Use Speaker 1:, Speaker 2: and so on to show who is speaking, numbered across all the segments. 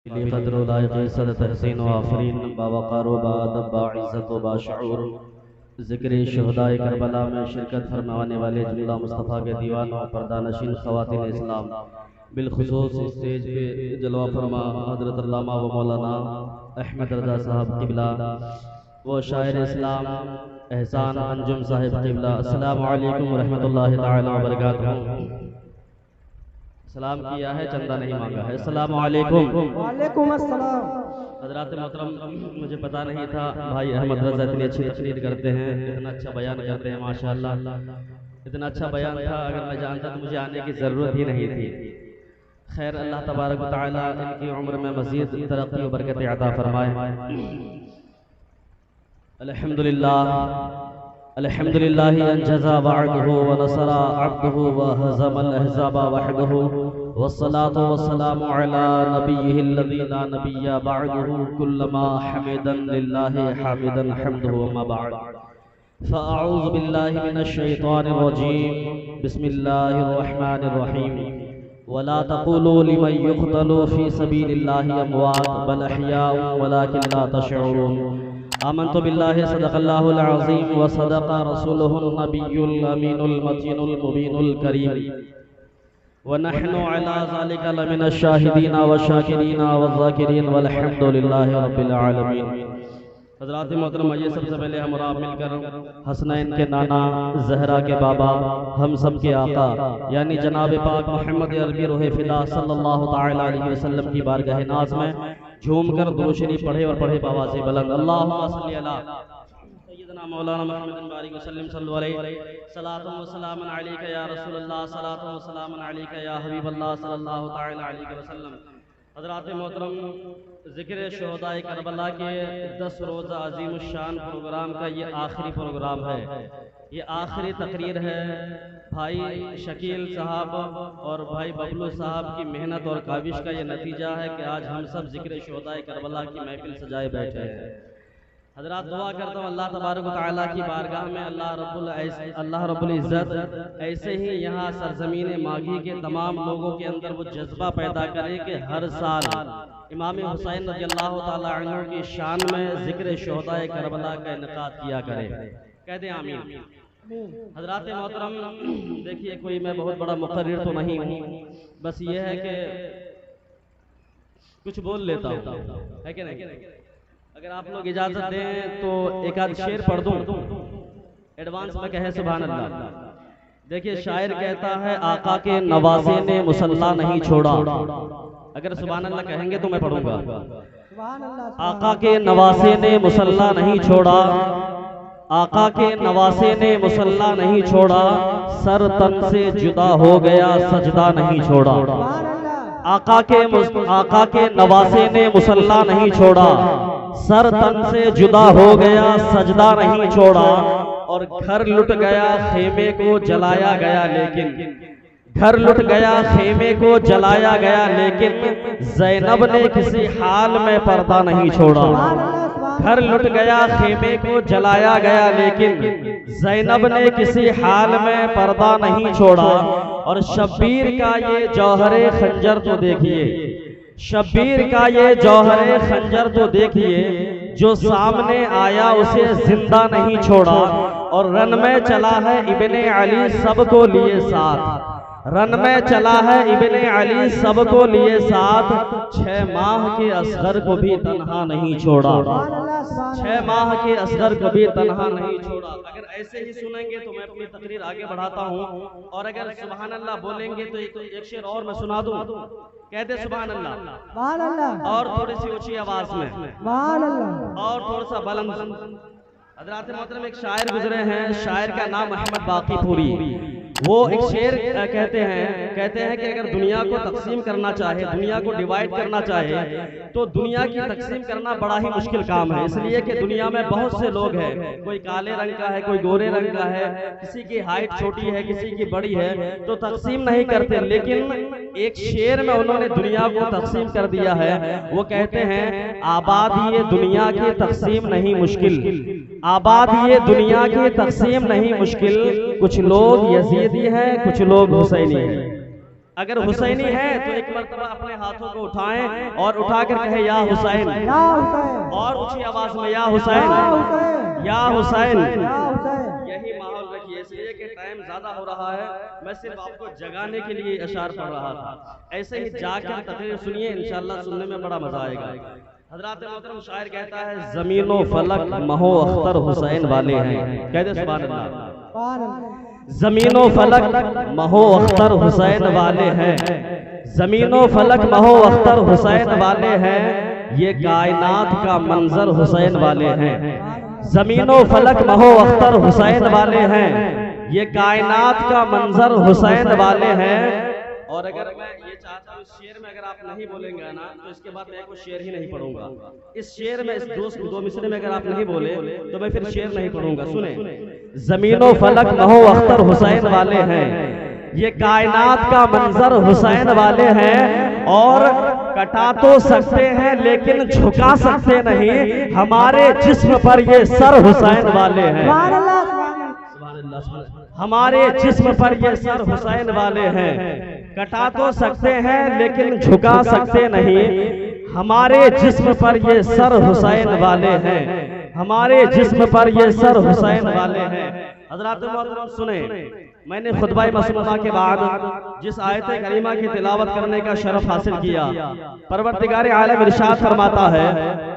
Speaker 1: क़द्र लायक़ इज़्ज़त तहसीन व आफ़रीन बावक़ार व बाअदब बाइज़्ज़त व बाशऊर ज़िक्र शुहदाए करबला में शिरकत फरमाने वाले जुमला मुस्तफ़ा के दीवानों पर्दानशीन ख़वातीन इस्लाम बिलख़ुसूस स्टेज पे जलवा फरमा हज़रत अल्लामा व मौलाना अहमद रज़ा साहब क़िबला व शायर इस्लाम एहसान अंजुम साहिब क़िबला। अस्सलामु अलैकुम व रहमतुल्लाहि तआला व बरकातहू। सलाम किया है, चंदा नहीं मांगा है। अस्सलामु अलैकुम।
Speaker 2: वालेकुम अस्सलाम।
Speaker 1: हज़रात मोहतरम, मुझे पता नहीं था भाई अहमद रज़ा इतनी अच्छी तकरीर करते हैं, इतना अच्छा बयान करते हैं, माशाअल्लाह। इतना अच्छा बयान था, अगर मैं जानता तो मुझे आने की ज़रूरत ही नहीं थी। खैर, अल्लाह तबारक व तआला इनकी उम्र में मज़ीद तरक्की व बरकत अता फरमाए। अल्हम्दुलिल्लाह अल्हम्दुलिल्लाहि अंजज़ा वअदहु व नसरा अब्दहु व हज़मल अहज़ाबा वहदहु वस्सलातु वस्सलामु अला नबिय्यिहिल लज़ी ला नबिय्य बअदहु कुल्लमा हमिदन लिल्लाहि हामिदन हम्दुहु अम्मा बअद फ़अऊज़ु बिल्लाहि मिनश शैतानिर रजीम बिस्मिल्लाहिर रहमानिर रहीम वला तक़ूलू लिमन युक़तलू फ़ी सबीलिल्लाहि अमवात बल अहयाउ वलाकिन ला तशऊरून। आमन्तु बिल्लाहि सदक़ल्लाहुल अज़ीम व सदक़ रसूलुहुन नबियुल अमीनुल मतीनुल मुबीनुल करीम व नहनु अला ज़ालिका लमिनश शाहिदीन व शाकिरीन व ज़ाकिरीन वल्हम्दुलिल्लाहि रब्बिल आलमीन। हज़रात मोहतरम, ये सबसे पहले हम और आप मिलकर हसनैन के नाना, ज़हरा के बाबा, हम सब के आका यानी जनाब पाक मोहम्मद अरबी रूह फ़िदा सल्लल्लाहु तआला अलैहि वसल्लम की बारगाह नाज़ में झूमकर दुरूद शरीफ पढ़े और पढ़े बावाज़े बुलंद अल्लाहुम्मा सल्ली अला सय्यिदना मौलाना मुहम्मदिन बारिक वसल्लम सल्लल्लाहु अलैहि सलातु व सलामुन अलैका या रसूलल्लाह सलातु व सलामुन अलैका या हबीबल्लाह सल्लल्लाहु तआला अलैहि वसल्लम। हज़रात मोहतरम, ज़िक्र शुहदाए करबला के 10 रोज़ा अज़ीम शान प्रोग्राम का ये आखिरी प्रोग्राम है, ये आखिरी तकरीर है। भाई शकील साहब और भाई बबलू साहब की मेहनत और काविश का ये नतीजा है कि आज हम सब ज़िक्र शुहदाए करबला की महफिल सजाए बैठे हैं। हज़रात, दुआ करता हूँ अल्लाह तबारक व तआला की बारगाह में अल्लाह रब्बुल इज़्ज़त ऐसे ही यहाँ सरज़मीन माघी के तमाम लोगों के अंदर वो जज्बा पैदा करे कि हर साल इमाम हुसैन रज़ियल्लाहु ताला अन्हु की शान में ज़िक्र शुहदाए करबला का इनकाद किया करे। कहते हैं आमीन। हज़रात मोहतरम, देखिए कोई मैं बहुत बड़ा मुक़र्रिर तो नहीं हूँ, बस ये है कि कुछ बोल लेता हूँ, है कि नहीं। अगर आप लोग इजाज़त दें तो एक आध शेर पढ़ दूँ एडवांस में, कहे सुभान अल्लाह। देखिए शायर कहता है, आका के नवासे ने मुसल्ला नहीं छोड़ा। अगर सुभान अल्लाह कहेंगे तो मैं पढ़ूंगा। आका के नवासे ने मुसल्ला नहीं छोड़ा, आका के नवासे ने मुसल्ला नहीं छोड़ा, सर तन से जुदा हो गया सजदा नहीं छोड़ा। आका के नवासे ने मुसल्ला नहीं छोड़ा, सर तन से जुदा हो गया सजदा नहीं छोड़ा। और घर लुट गया खेमे को जलाया गया लेकिन, घर लुट गया खेमे को जलाया गया लेकिन ज़ैनब ने किसी हाल में पर्दा नहीं छोड़ा। घर लुट गया खेमे को जलाया गया लेकिन ज़ैनब ने किसी हाल में पर्दा नहीं छोड़ा। और शब्बीर का ये जौहरे खंजर तो देखिए, शब्बीर का ये जौहरे खंजर तो देखिए, जो सामने आया उसे जिंदा नहीं छोड़ा। और रन में चला है इब्ने अली सबको लिए साथ, रन में चला है इब्ने अली सबको लिए साथ, 6 माह के असगर को भी तन्हा नहीं छोड़ा, 6 माह के असगर को भी तन्हा नहीं छोड़ा। अगर ऐसे ही सुनेंगे तो मैं अपनी तकरीर आगे बढ़ाता हूँ, और अगर सुभान अल्लाह बोलेंगे तो एक शेर और मैं सुना दूँ। कहते सुभान अल्लाह, और थोड़ी सी ऊंची आवाज में, और थोड़ा सा बुलंद। हज़रात मोहतरम, एक शायर गुजरे हैं, शायर का नाम अहमद बाक़ीपुरी। वो एक शेर कहते हैं कि अगर दुनिया को तकसीम करना चाहे, दुनिया को डिवाइड करना चाहे, तो दुनिया की तकसीम करना बड़ा ही मुश्किल काम है। इसलिए कि दुनिया में बहुत से लोग हैं, कोई काले रंग का है, कोई गोरे रंग का है, किसी की हाइट छोटी है, किसी की बड़ी है, तो तकसीम नहीं करते। लेकिन एक शेर में उन्होंने दुनिया को तकसीम कर दिया है। वो कहते हैं, आबाद ये दुनिया की तकसीम नहीं मुश्किल, आबाद ये दुनिया की तकसीम नहीं मुश्किल, कुछ लोग यजीदी हैं कुछ लोग हुसैनी हैं। अगर हुसैनी है तो एक मर्तबा अपने हाथों को उठाएं और उठाकर कहे या हुसैन, और ऊंची आवाज में या हुसैन, या हुसैन। यही माहौल रखिए, इसलिए कि टाइम ज्यादा हो रहा है, मैं सिर्फ आपको जगाने के लिए इशारा पढ़ रहा था। ऐसे ही जाकर तकरीर सुनिए, इंशाअल्लाह सुनने में बड़ा मजा आएगा। हजरत मोहतरम शायर कहता है, जमीनो फलक महो अख्तर हुसैन वाले हैं। कहते सुभान अल्लाह। जमीनो फलक महो अख्तर हुसैन वाले हैं, जमीनो फलक महो अख्तर हुसैन वाले हैं, ये कायनात का मंजर हुसैन वाले हैं। जमीनो फलक महो अख्तर हुसैन वाले हैं, ये कायनात का मंजर हुसैन वाले हैं। और अगर मैं ये चाहता हूँ, शेर में अगर आप नहीं बोलेंगे ना तो इसके बाद मैं कोई शेर ही नहीं पढ़ूंगा। इस शेर में, इस दो मिसरे में अगर आप नहीं बोले तो मैं फिर शेर नहीं पढ़ूंगा। सुने, जमीनो फलक महो अख्तर हुसैन वाले हैं, ये कायनात का मंजर हुसैन वाले हैं। और कटा तो सकते हैं लेकिन झुका सकते नहीं, हमारे जिस्म पर ये सर हुसैन वाले हैं। हमारे जिस्म पर ये सर हुसैन वाले हैं। कटा तो सकते हैं लेकिन झुका सकते नहीं, हमारे जिस्म पर ये सर हुसैन वाले हैं। हमारे जिस्म पर ये सर हुसैन वाले हैं। हज़रात मोहतरम सुने, मैंने खुतबा मसनूना के बाद जिस आयत करीमा की तिलावत करने का शरफ हासिल किया, परवरदिगार आलम इरशाद फरमाता है,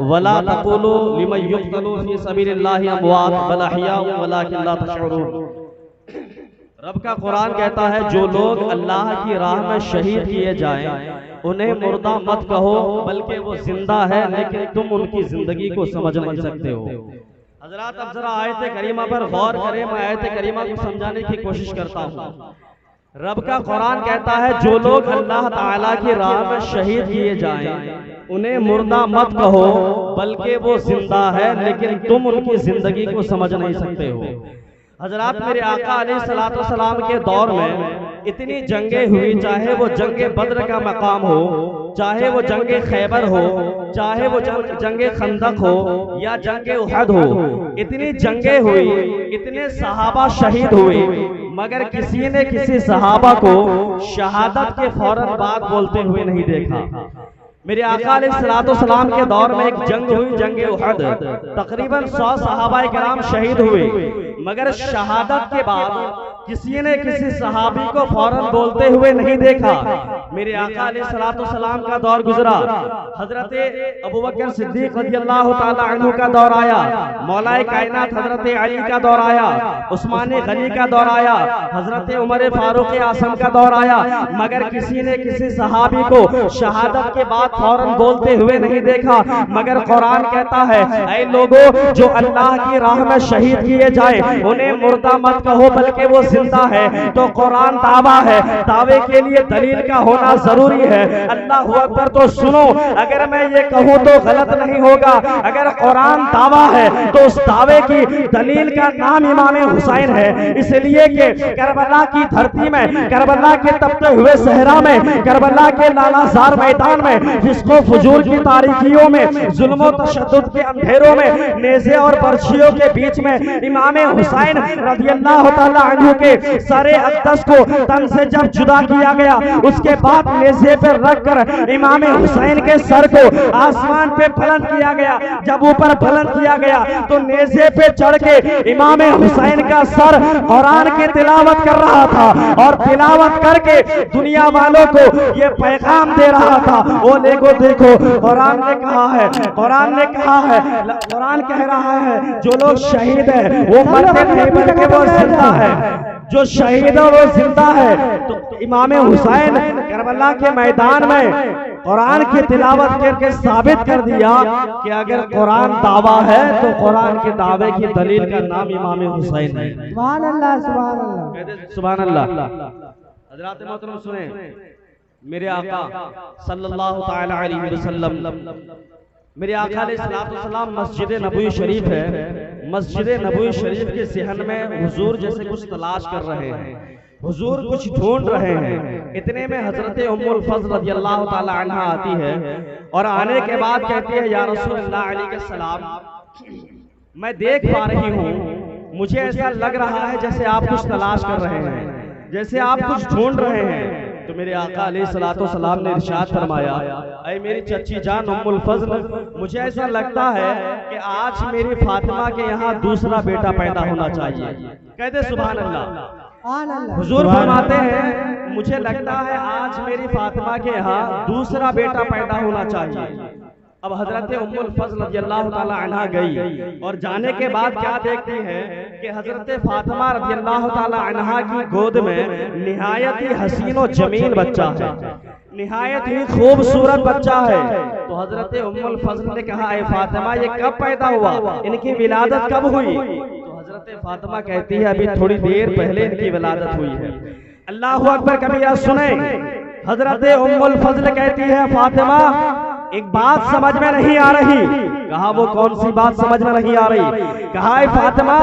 Speaker 1: वला तक़ूलू लिमन युक़तलू फ़ी सबीलिल्लाहि अमवात बल अहयाउ वलाकिन ला तशऊरून। रब का कुरान कहता है, जो लोग अल्लाह की राह में शहीद किए जाएं उन्हें मुर्दा मत कहो, बल्कि वो जिंदा है लेकिन तुम उनकी जिंदगी को समझ नहीं सकते हो। हजरात अब जरा आयत करीमा पर गौर करें, मैं आयत करीमा को समझाने की कोशिश करता हूँ। रब का कुरान कहता है, जो लोग अल्लाह ताला की राह में शहीद किए जाएं उन्हें मुर्दा मत कहो, बल्कि वो जिंदा है लेकिन तुम उनकी जिंदगी को समझ नहीं सकते हो। हजरात, मेरे आका अलैहिस्सलाम के दौर में इतनी जंगें हुई, चाहे वो जंगे बद्र का मकाम हो, चाहे वो जंगे खैबर हो, चाहे वो जंगे खंदक हो या जंगे उहद हो, इतनी जंगें हुई, इतने सहाबा शहीद हुए, मगर किसी ने किसी सहाबा को शहादत के फौरन बाद बोलते हुए नहीं देखा। मेरे आका अलैहिस्सलाम के दौर में एक जंग हुई, जंगे उहद। तकरीबन 100 सहाबाए किराम शहीद हुए, मगर शहादत के बाद किसी ने किसी सहाबी को फौरन बोलते हुए नहीं देखा। मेरे आका अलैहिस्सलाम का दौर गुजरा, हजरत अबू बकर सिद्दीक रज़ियल्लाहु ताला अन्हु का दौर आया, मौलाए कायनात हजरत अली का दौर आया, उस्मान गनी का दौर आया, हजरत उमर फारूक आज़म का दौर आया, मगर किसी ने किसी सहाबी को शहादत के बाद फौरन बोलते हुए नहीं देखा। मगर कुरान कहता है, ऐ लोगों, जो अल्लाह की राह में शहीद किए जाए उन्हें मुर्दा मत कहो, बल्कि वो जिंदा है। तो कुरान दावा है, दावे के लिए दलील का होना जरूरी है। अल्लाह अकबर। तो सुनो, अगर मैं ये कहूँ तो गलत नहीं होगा। अगर कुरान दावा है तो उस दावे की दलील का नाम इमाम हुसैन है, इसलिए कि करबला की धरती में, करबला के तपते हुए सहरा में, करबला के लालाजार मैदान में, जिसको फजूल की तारीकियों में, जुल्म और तशद्दुद के अंधेरों में, नेज़े और बर्छियों के बीच में इमाम हुसैन रज़ियल्लाहु ताला अन्हु के सरे अक़दस को तन से जब जुदा किया गया, उसके बाद नेज़े पर रखकर इमाम हुसैन के सर को आसमान पे बुलंद किया गया। जब ऊपर बुलंद किया गया तो नेज़े पे चढ़ के इमाम हुसैन का सर कुरान की तिलावत कर रहा था, और तिलावत करके दुनिया वालों को ये पैगाम दे रहा था, वो देखो कुरान ने कहा है, कुरान ने कहा है, कुरान कह रहा है, जो लोग शहीद है वो मरते नहीं बल्कि वो जिंदा है। जो शहीद है वो जिंदा है। तो इमाम हुसैन करबला के मैदान में कुरान की तिलावत करके साबित कर दिया कि अगर कुरान दावा है तो कुरान के दावे की दलील का नाम इमाम हुसैन है। सुभान अल्लाह, सुभान अल्लाह, सुभान अल्लाह। हज़रात मोहतरम सुने, मेरे आका सल्लल्लाहु ताला अलैहि वसल्लम, मेरे आका अलैहिस्सलाम मस्जिद नबवी शरीफ है, मस्जिद नबवी शरीफ के सिहन में हुजूर जैसे कुछ तलाश कर रहे हैं, हुजूर कुछ ढूंढ रहे हैं। इतने में हजरत उम्मुल फज़ल रज़ियल्लाहु ताला अन्हा आती है, और आने के बाद कहती है, या रसूलल्लाह अलैहिस्सलाम, मैं देख पा रही हूँ, मुझे ऐसा लग रहा है जैसे आप कुछ तलाश कर रहे हैं, जैसे आप कुछ ढूंढ रहे हैं। तो मेरे आका अलैहिस्सलातु वस्सलाम ने इरशाद फरमाया, ऐ मेरी चच्ची जान उम्मुल फज़ल, मुझे ऐसा लगता है कि आज मेरी फातिमा के यहाँ दूसरा बेटा पैदा होना चाहिए। कहते सुभान अल्लाह। हुजूर फरमाते हैं मुझे लगता है आज मेरी फातिमा के यहाँ दूसरा बेटा पैदा होना चाहिए। अब हजरत उम्मुल फज़ल रज़ियल्लाहु ताला अन्हा गई और जाने के बाद क्या देखती है कि हजरत फातिमा रज़ियल्लाहु ताला अन्हा की गोद में निहायत ही हसीन और जमील बच्चा है, निहायत ही खूबसूरत बच्चा है। तो हजरत उम्मुल फज़ल ने कहा, ऐ फातिमा ये कब पैदा हुआ, इनकी विलादत कब हुई? तो हजरत फातिमा कहती है अभी थोड़ी देर पहले इनकी विलादत हुई है। अल्लाहु अकबर कबीरा सुने। हजरत उम्मुल फज़ल कहती है फातिमा एक बात समझ में नहीं आ रही। कहा वो कौन सी बात समझ में नहीं आ रही? कहा फातिमा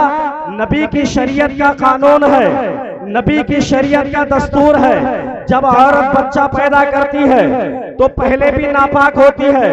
Speaker 1: नबी की शरीयत का कानून है, नबी की शरीयत का दस्तूर है, जब औरत बच्चा पैदा करती है तो पहले भी नापाक होती है,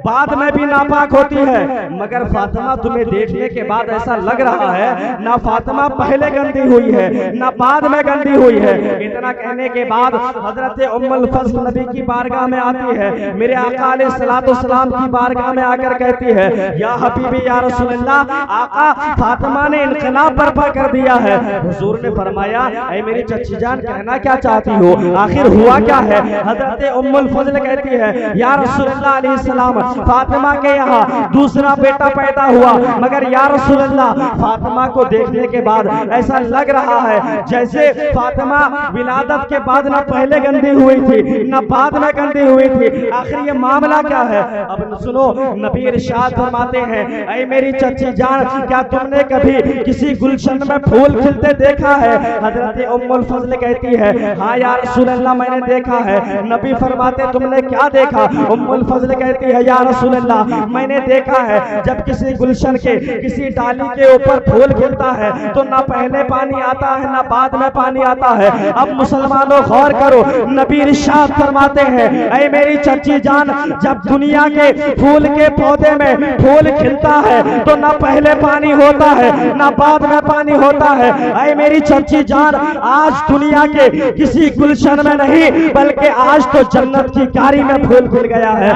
Speaker 1: बाद में भी नापाक होती है, मगर फातिमा तुम्हें देखने के बाद ऐसा लग रहा है ना फातिमा पहले गंदी हुई है ना बाद में गंदी हुई है। इतना कहने के बाद हजरत उम्मुल फज़ल नबी की बारगाह में आती है, मेरे आका अलैहिस्सलातु वस्सलाम की बारगाह में आकर कहती है, या हबीबी या रसूलल्लाह, आका फातिमा ने इनकलाब बर्पा कर दिया है। हुजूर ने फरमाया, ऐ मेरी चच्ची जान कहना क्या चाहती हो, आखिर हुआ क्या है? हजरत उम्मुल फज़ल कहती है, या रसूलल्लाह अलैहिस्सलाम फातिमा के यहाँ दूसरा बेटा पैदा हुआ, मगर या रसूलल्लाह फातिमा को देखने के बाद ऐसा लग रहा है जैसे फातिमा विलादत के बाद ना पहले गंदी हुई थी ना बाद में गंदी हुई थी। आखिर ये मामला क्या है? अब सुनो, नबी इरशाद फरमाते हैं, ऐ मेरी चच्ची जान क्या तुमने कभी किसी गुलशन में फूल खिलते देखा है? हजरत उम्मुल फज़ल कहती है, हाँ या रसूलल्लाह मैंने देखा है। नबी फरमाते तुमने क्या देखा? उम्मुल फज़ल कहती है, या रसूलल्लाह मैंने देखा है जब किसी गुलशन के किसी डाली के ऊपर फूल खिलता है तो ना पहले पानी आता है ना बाद में पानी आता है। अब मुसलमानों गौर करो, नबी इरशाद फरमाते हैं, ऐ मेरी चच्ची जान जब दुनिया के फूल के पौधे में फूल खिलता है तो ना पहले पानी होता है ना बाद में पानी होता है। ऐ मेरी चच्ची जान आज दुनिया के किसी गुलशन में नहीं बल्कि आज तो जन्नत की क्यारी में फूल खिल गया है।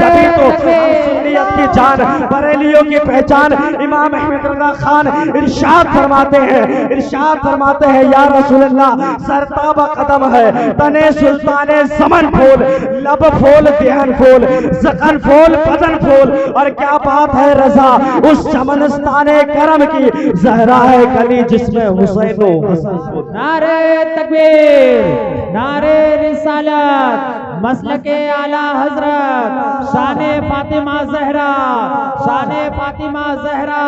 Speaker 1: जभी तो सुन्नियत की जान, बरेलियों की पहचान इमाम अहमद रज़ा खान इरशाद फरमाते हैं, या रसूलल्लाह सरताब कदम है तने सुल्ताने ज़मन फूल, लब फूल देहन फूल, ज़क़न फूल बदन फूल, और क्या बात है रज़ा उस चमनस्ताने करम की, ज़हरा है गली जिसमें हुसैन व हसन फूल।
Speaker 2: नारे तकबीर, नारे रिसालत, मसलके आला हजरत, शाने फातिमा ज़हरा, शाने फातिमा ज़हरा,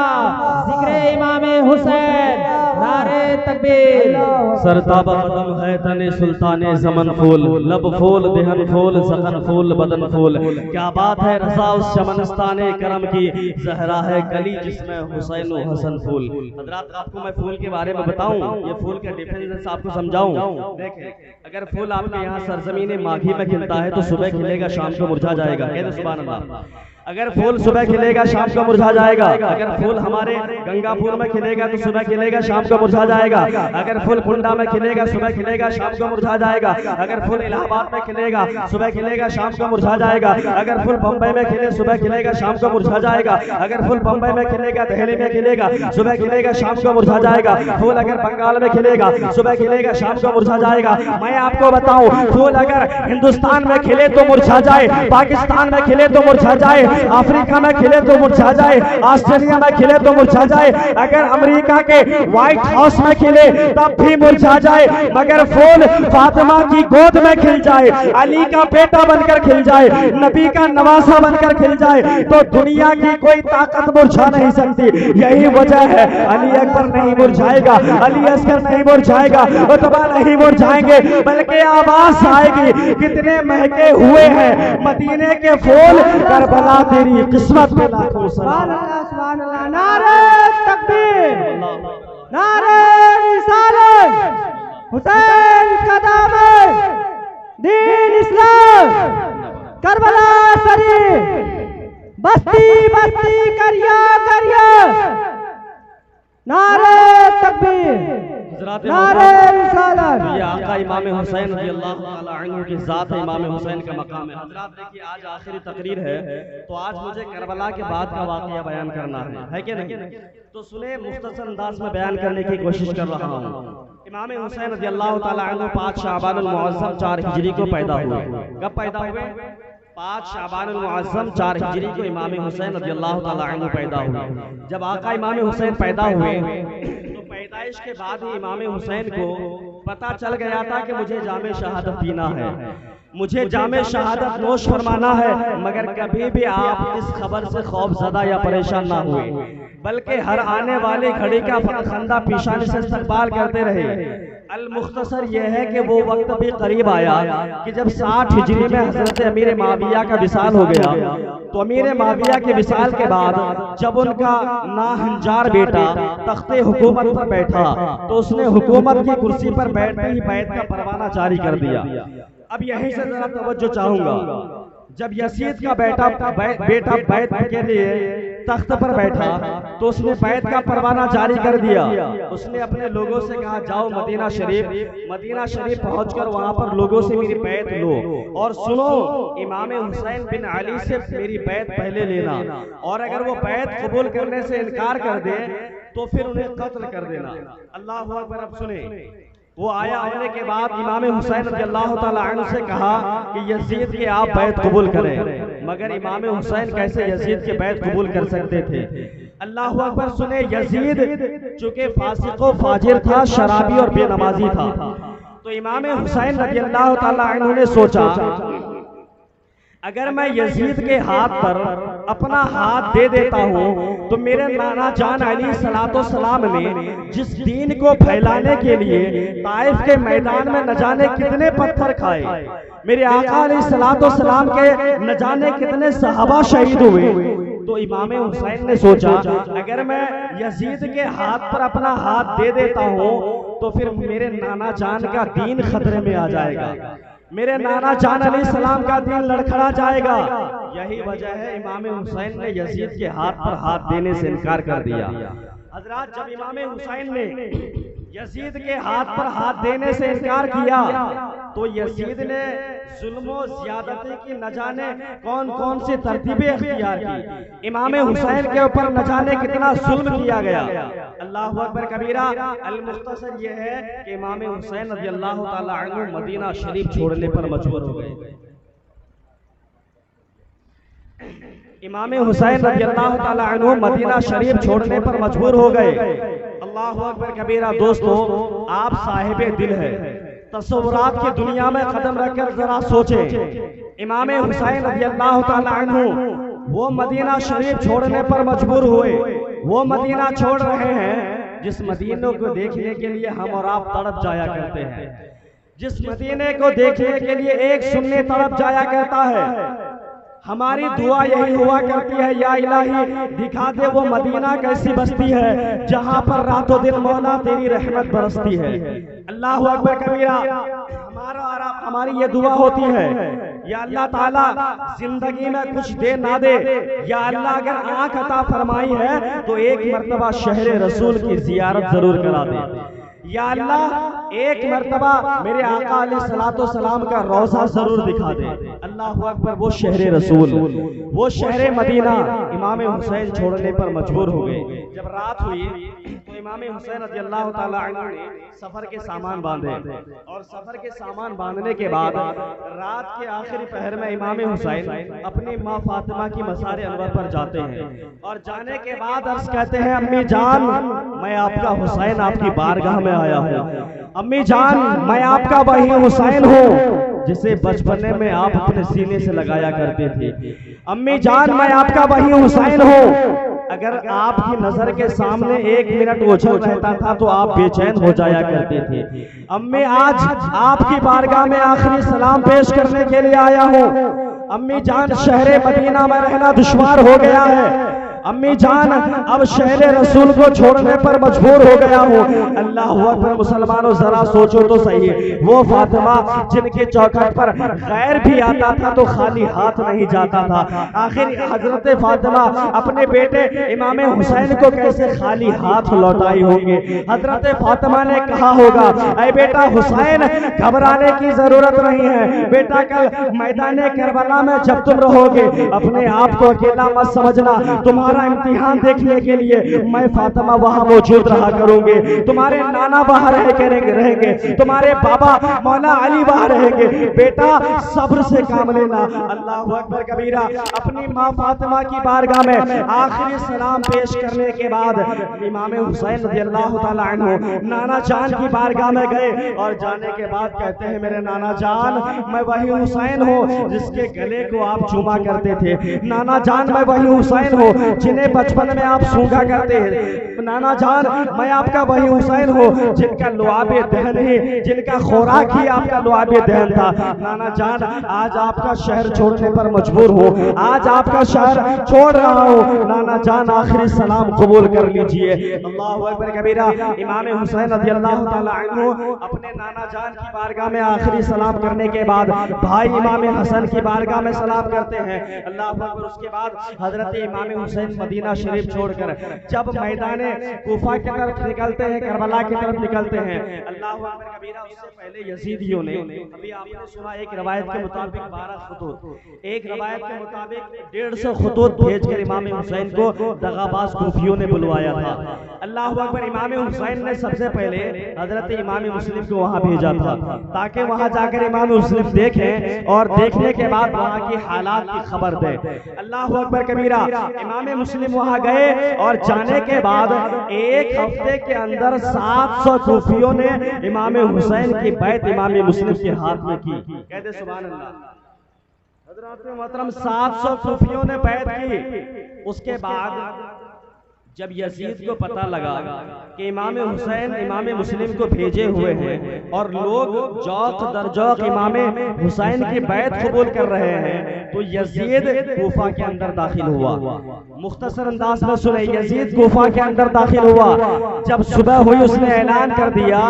Speaker 2: जिक्रे इमामे हुसैन, नारे तकबीर।
Speaker 1: सरताब कदम है तने सुल्ताने ज़मन फूल, लब फूल देहन फूल, ज़क़न फूल बदन फूल, क्या बात है रज़ा उस चमनस्ताने करम की, ज़हरा है गली जिसमें हुसैन व हसन फूल। हज़रात आपको मैं फूल के बारे में बताऊं, ये फूल का डिफरेंस आपको समझाऊं। देखें, अगर फूल आपके यहाँ सरजमीन माघी में खिलता है तो सुबह खिलेगा शाम को मुरझा जाएगा। कहते सुभान अल्लाह। अगर फूल सुबह खिलेगा शाम को मुरझा जाएगा। अगर फूल हमारे गंगापुर में खिलेगा तो सुबह खिलेगा शाम को मुरझा जाएगा। अगर फूल कुंडा में खिलेगा सुबह खिलेगा शाम को मुरझा जाएगा। अगर फूल इलाहाबाद में खिलेगा सुबह खिलेगा शाम को मुरझा जाएगा। अगर फूल बम्बई में खिले सुबह खिलेगा शाम को मुरझा जाएगा। अगर फूल बम्बई में खिलेगा दिल्ली में खिलेगा सुबह खिलेगा शाम को मुरझा जाएगा। फूल अगर बंगाल में खिलेगा सुबह खिलेगा शाम को मुरझा जाएगा। मैं आपको बताऊं, फूल अगर हिंदुस्तान में खिले तो मुरझा जाए, पाकिस्तान में खिले तो मुरझा जाए, अफ्रीका में खिले तो मुरझा जाए, ऑस्ट्रेलिया में खिले तो मुरझा जाए, अगर अमेरिका के व्हाइट हाउस में खिले तब भी मुरझा जाए, मगर फूल फातिमा की गोद में खिल जाए, अली का बेटा बनकर खिल जाए, नबी का नवासा बनकर खिल जाए तो दुनिया की कोई ताकत मुरझा नहीं सकती। यही वजह है अली अकबर नहीं मुरझाएगा, अली असगर नहीं मुरझाएगा, उतबा नहीं मुरझाएंगे, बल्कि आवाज आएगी कितने महके हुए हैं मदीने के फूल, करबला तेरी किस्मत पे लाखों सलाम।
Speaker 2: सुभान अल्लाह, नारे तकबीर, नारे रिसालत, हुसैन का दामन, दीन इस्लाम, करबला शरीफ, बस्ती बस्ती करिया करिया, नारे तकबीर।
Speaker 1: हज़रात
Speaker 2: नारे रिसालत।
Speaker 1: ये आका इमाम हुसैन रज़ियल्लाहु ताला अन्हु की ज़ात है, इमाम हुसैन का मकाम है। हज़रात देखिए आज आखिरी तकरीर है, तो आज मुझे करबला के बाद का वाक़या बयान करना है कि नहीं? तो सुने, मुख्तसर अंदाज में बयान करने की कोशिश कर रहा हूँ। इमाम हुसैन रज़ियल्लाहु ताला अन्हु 5 शाबानुल मुअज़्ज़म 4 हिजरी को पैदा हुए। कब पैदा हुए? 5 शाबानुल मुअज़्ज़म 4 हिजरी को इमाम हुसैन रज़ियल्लाहु ताला अन्हु पैदा हुए। जब आका इमाम हुसैन पैदा हुए तो पैदाइश के बाद ही इमाम हुसैन को पता चल गया था कि मुझे जामे शहादत पीना है, मुझे जामे शहादत नोश फरमाना है। मगर कभी भी आप इस खबर से खौफज़दा या परेशान ना हुए, बल्कि हर आने वाली घड़ी का फखंदा पेशानी से इस्तकबाल करते रहे। अल मुख्तसर यह है कि वो वक्त भी करीब आया कि जब 60 हिजरी में हजरत अमीर माविया का विसाल हो गया। तो अमीर माविया के विसाल के बाद जब उनका नाहंजार बेटा तख्ते हुकूमत पर बैठा तो उसने हुकूमत की कुर्सी पर बैठते ही बैत का परवाना जारी कर दिया। अब यहीं से जरा तवज्जो चाहूंगा, जब यजीद का बेटा बैत के लिए तख्त पर बैठा तो उसने बैत का परवाना जारी कर दिया। उसने अपने लोगों से कहा, जाओ मदीना शरीफ पहुंचकर वहां पर लोगों से मेरी बैत लो और सुनो, इमाम हुसैन बिन अली से मेरी बैत पहले लेना, और अगर वो बैत कबूल करने से इनकार कर दे तो फिर उन्हें कत्ल कर देना। अल्लाह अकबर। अब सुने, वो आया, आने के बाद इमाम हुसैन रज़ियल्लाहु ताला अन्हु से कहा कि यजीद के आप बैत कबूल करें। मगर इमाम हुसैन कैसे यजीद के बैत कबूल कर सकते थे? अल्लाह अकबर। सुने, यजीद चूंकि फासिको फाजिर था, शराबी और बेनमाजी था, तो इमाम हुसैन रज़ियल्लाहु ताला अन्हु ने सोचा अगर मैं यजीद के हाथ पर अपना हाथ दे देता हूँ तो मेरे नाना जान अली सलातो सलाम ने जिस दीन को फैलाने के लिए ताइफ के मैदान में न जाने कितने पत्थर खाए, मेरे आका अली सलातो सलाम के न जाने कितने सहाबा शहीद हुए, तो इमाम हुसैन ने सोचा अगर मैं यजीद के हाथ पर अपना हाथ दे देता हूँ तो फिर मेरे नाना जान का दीन खतरे में आ जाएगा, मेरे नाना जान अली सलाम का दीन लड़खड़ा जाएगा। यही वजह है इमाम हुसैन ने यजीद के हाथ पर हाथ देने से इनकार कर दिया। हजरात, जब इमाम हुसैन ने यजीद के हाथ पर हाथ देने से इनकार किया तो यजीद ने जुल्म और ज़्यादती की न जाने कौन कौन सी तरतीबें इख्तियार की, इमाम हुसैन के ऊपर न जाने कितना जुल्म किया गया। अल्लाहु अकबर कबीरा। अल मुख्तसर ये है कि इमाम हुसैन रज़ियल्लाहु ताला अन्हु मदीना शरीफ छोड़ने पर मजबूर हो गए। इमाम हुसैन रज़ियल्लाहु ताला अन्हु मदीना शरीफ छोड़ने पर मजबूर हो गए। अल्लाहु अकबर कबीरा। दोस्तों, आप साहिबे दिल है, तस्वुरात की दुनिया में कदम रखकर जरा सोचें। इमाम हुसैन रज़ियल्लाहु ताला अन्हु वो मदीना शरीफ छोड़ने पर मजबूर हुए, वो मदीना छोड़ रहे हैं जिस मदीने को देखने के लिए हम और आप तड़प जाया करते हैं, जिस मदीने को देखने के लिए एक सुन्नी तड़प जाया करता है। हमारी दुआ यही हुआ करती है, या इलाही दिखा दे वो मदीना कैसी बस्ती है जहां पर रातों दिन मौला तेरी रहमत बरसती है। अल्लाह अकबर कबीरा। हमारी ये दुआ होती है, या अल्लाह ताला जिंदगी में कुछ दे ना दे, या अल्लाह अगर आंख अता फरमाई है तो एक मर्तबा शहर रसूल की जियारत जरूर करा दे, या अल्लाह एक मर्तबा मेरे आका अलैहिस्सलातो सलाम का रोज़ा जरूर दिखा दे। अल्लाह अकबर। वो शहर रसूल, वो शहर मदीना इमाम हुसैन छोड़ने पर मजबूर हो गए। जब रात हुई तो इमाम हुसैन रज़ियल्लाहु ताला अन्हु ने सफर के सामान बांधे, और सफर के सामान बांधने के बाद रात के आखिरी पहर में इमाम हुसैन अपनी माँ फातिमा की मसारे अनवर पर जाते हैं, और जाने के बाद अर्ज कहते हैं, अम्मी जान मैं आपका हुसैन आपकी बारगाह में आया हूँ। अम्मी जान मैं आपका वही हुसैन हूँ जिसे बचपने में आप अपने सीने से लगाया करते थे। अम्मी जान मैं आपका वही हुसैन हूँ, अगर आपकी नजर के सामने 1 मिनट ओझल रहता था तो आप बेचैन हो जाया करते थे। अम्मी आज आपकी बारगाह में आखिरी सलाम पेश करने के लिए आया हूँ। अम्मी जान शहरे मदीना में रहना दुश्वार हो गया है,
Speaker 2: अम्मी जान अब शहर रसूल को छोड़ने पर मजबूर हो गया हूँ। अल्लाह अकबर। मुसलमानों जरा सोचो तो सही, वो फातिमा जिनके चौखट पर गैर भी आता था तो खाली हाथ नहीं जाता था, आखिर हजरत फातिमा अपने बेटे इमाम हुसैन को कैसे खाली हाथ लौटाई होंगे। हजरत फातिमा ने कहा होगा, ऐ बेटा हुसैन घबराने की जरूरत नहीं है बेटा, कल मैदान करबला में जब तुम रहोगे अपने आप को अकेला मत समझना, तुम्हारा इम्तिहान देखने के लिए मैं फातिमा वहां मौजूद रहा करूंगी, तुम्हारे नाना वहां रहेंगे, तुम्हारे बाबा मौला अली वहां रहेंगे, बेटा सब्र से काम लेना। अल्लाह अकबर कबीरा। अपनी माँ फातिमा की बारगाह में आखिरी सलाम पेश करने के बाद इमाम हुसैन रज़ियल्लाहु ताला अन्हु नाना जान की बारगाह में गए और जाने के बाद कहते हैं, मेरे नाना जान मैं वही हुसैन हूँ जिसके गले को आप चूमा करते थे, नाना जान मैं वही हुसैन हूँ जिन्हें बचपन में आप सूंघा करते हैं, नाना जान मैं आपका वही हुसैन हूँ जिनका लुआबे दहन है, जिनका खुराक ही आपका लुआबे दहन था। नाना जान आज आपका शहर छोड़ने पर मजबूर हूँ, आज आपका शहर छोड़ रहा हूँ, नाना जान आखिरी सलाम कबूल कर लीजिए। अल्लाहु अकबर कबीरा। इमाम हुसैन रज़ियल्लाहु ताला अन्हु अपने नाना जान की बारगाह में आखिरी सलाम करने के बाद भाई इमाम हसन की बारगाह में सलाम करते हैं। अल्लाह अकबर। उसके बाद हजरत इमाम हुसैन मदीना शरीफ छोड़कर जब मैदान कूफा की तरफ निकलते हैं, करबला की तरफ निकलते हैं, अल्लाह अकबर कबीरा, उससे पहले यजीदियों ने, अभी आपने सुना एक रवायत के मुताबिक 12 खुतूत, एक रवायत के मुताबिक 150 खुतूत भेजकर इमाम हुसैन को दगाबाज कूफियों ने बुलवाया था। अल्लाह अकबर। इमाम हुसैन ने सबसे पहले हजरत इमाम मुस्लिम को वहां भेजा था ताकि वहां जाकर इमाम मुस्लिम देखें और देखने के बाद वहां की हालात की खबर दे। अल्लाह अकबर कबीरा। इमाम मुस्लिम वहां गए और जाने के बाद एक हफ्ते के अंदर 700 कूफियों ने इमाम हुसैन की बैत इमाम मुस्लिम के हाथ में की। कहते सुभान अल्लाह। हज़रात मोहतरम 700 कूफियों ने बैत की। उसके बाद जब यजीद को पता लगा कि इमाम हुसैन इमाम मुस्लिम को भेजे हुए हैं और लोग जौक दर जौक इमाम हुसैन की बैत कबूल कर रहे हैं, तो यजीद कूफा के अंदर दाखिल हुआ। मुख्तसर अंदाज में सुने, यजीद कूफा के अंदर दाखिल हुआ। जब सुबह हुई उसने ऐलान कर दिया,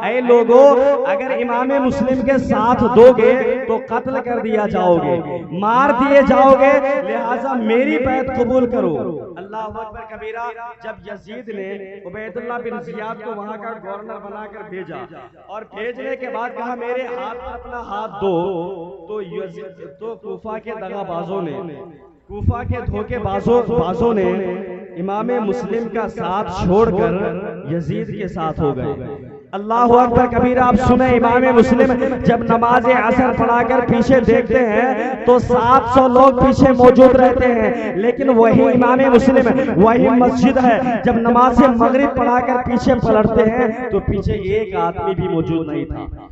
Speaker 2: ऐ लोगों अगर इमाम मुस्लिम के साथ दोगे तो कत्ल कर दिया जाओगे, मार दिए जाओगे, लिहाजा मेरी बैत कबूल करो। अल्लाह अकबर कबीरा। जब यजीद ने उबैदुल्लाह बिन जियाद को वहां का गवर्नर बनाकर भेजा और भेजने के बाद कहा मेरे हाथ पर अपना हाथ दो, तो यजीद तो कूफा के दगाबाजों ने, कूफा के धोखेबाजों ने इमाम मुस्लिम का साथ छोड़कर यजीद के साथ हो गए। अल्लाह अकबर कबीरा। आप सुने, इमाम मुस्लिम जब नमाज असर पढ़ाकर पीछे देखते हैं तो 700 लोग पीछे मौजूद रहते हैं, लेकिन वही इमाम मुस्लिम वही मस्जिद है जब नमाज मगरिब पढ़ाकर पीछे पलटते हैं तो पीछे एक आदमी भी मौजूद नहीं था,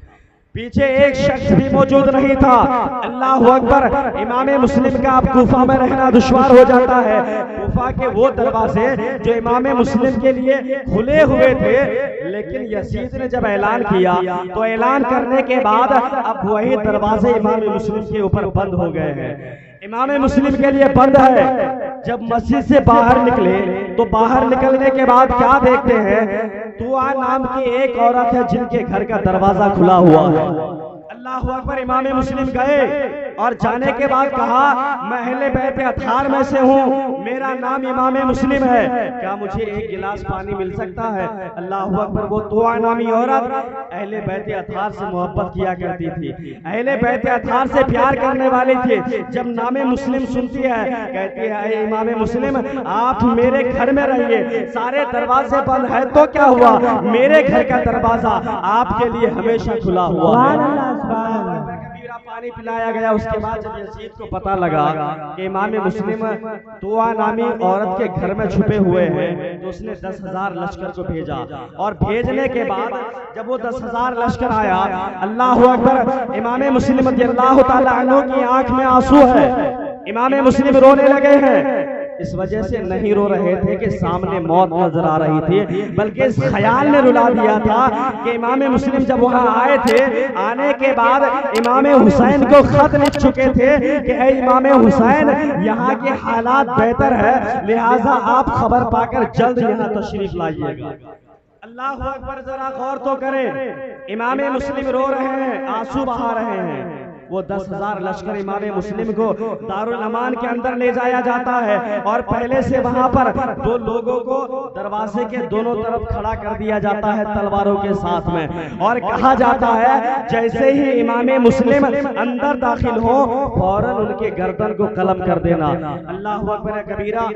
Speaker 2: पीछे एक शख्स भी मौजूद नहीं था। अल्लाह अकबर। इमाम मुस्लिम का अब कूफा में रहना दुश्वार हो जाता है। कूफा के वो दरवाजे जो इमाम मुस्लिम के लिए खुले हुए थे, लेकिन यजीद ने जब ऐलान किया तो ऐलान करने के बाद अब वही दरवाजे इमाम मुस्लिम के ऊपर बंद हो गए हैं। इमाम मुस्लिम के लिए बंद है। जब मस्जिद से बाहर निकले तो बाहर निकलने के बाद क्या देखते हैं, तुआ नाम की एक औरत है जिनके घर का दरवाजा खुला हुआ है। अल्लाह अकबर। इमाम मुस्लिम गए और जाने के बाद कहा मैं अहले बैत अथार में से हूँ, मेरा नाम इमाम मुस्लिम है, क्या मुझे एक गिलास पानी मिल सकता है? अल्लाह अकबर। वो तुआ नामी औरत अहले बैत अथार से मोहब्बत किया करती थी, अहले बैत अथार से प्यार करने वाली थी। जब नाम मुस्लिम सुनती है कहती है इमाम मुस्लिम आप मेरे घर में रहिए, सारे दरवाजे बंद है तो क्या हुआ, मेरे घर का दरवाजा आपके लिए हमेशा खुला हुआ है। पानी पिलाया गया। उसके बाद जब यजीद को पता लगा कि इमाम मुस्लिम तुआ नामी औरत के घर में छुपे हुए हैं तो उसने 10,000 लश्कर को भेजा और भेजने के बाद जब वो 10,000 लश्कर आया, अल्लाह अकबर। इमाम मुस्लिम रज़ियल्लाहु ताला अन्हु की आंख में आंसू है, इमाम मुस्लिम रोने लगे हैं। इस वजह से नहीं रो रहे थे कि सामने मौत नजर आ रही थी, बल्कि इस ख्याल ने रुला दिया था कि इमाम मुस्लिम जब वहां आए थे, आने के बाद इमाम हुसैन को खत लिख चुके थे कि ऐ इमाम हुसैन, यहाँ के हालात बेहतर है, लिहाजा आप खबर पाकर जल्द यहाँ तशरीफ लाइएगा। अल्लाह अकबर, जरा गौर तो करें, इमाम मुस्लिम रो रहे हैं, आंसू बहा रहे हैं। वो 10,000 लश्कर इमाम मुस्लिम को दारुल अमान के अंदर ले जाया जाता है और पहले से वहां पर 2 लोगों को दरवाजे के दोनों तरफ खड़ा कर दिया जाता है तलवारों के साथ में, और कहा जाता है जैसे ही इमाम मुस्लिम अंदर दाखिल हो फौरन उनके गर्दन को कलम कर देना। अल्लाह अकबर कबीरा।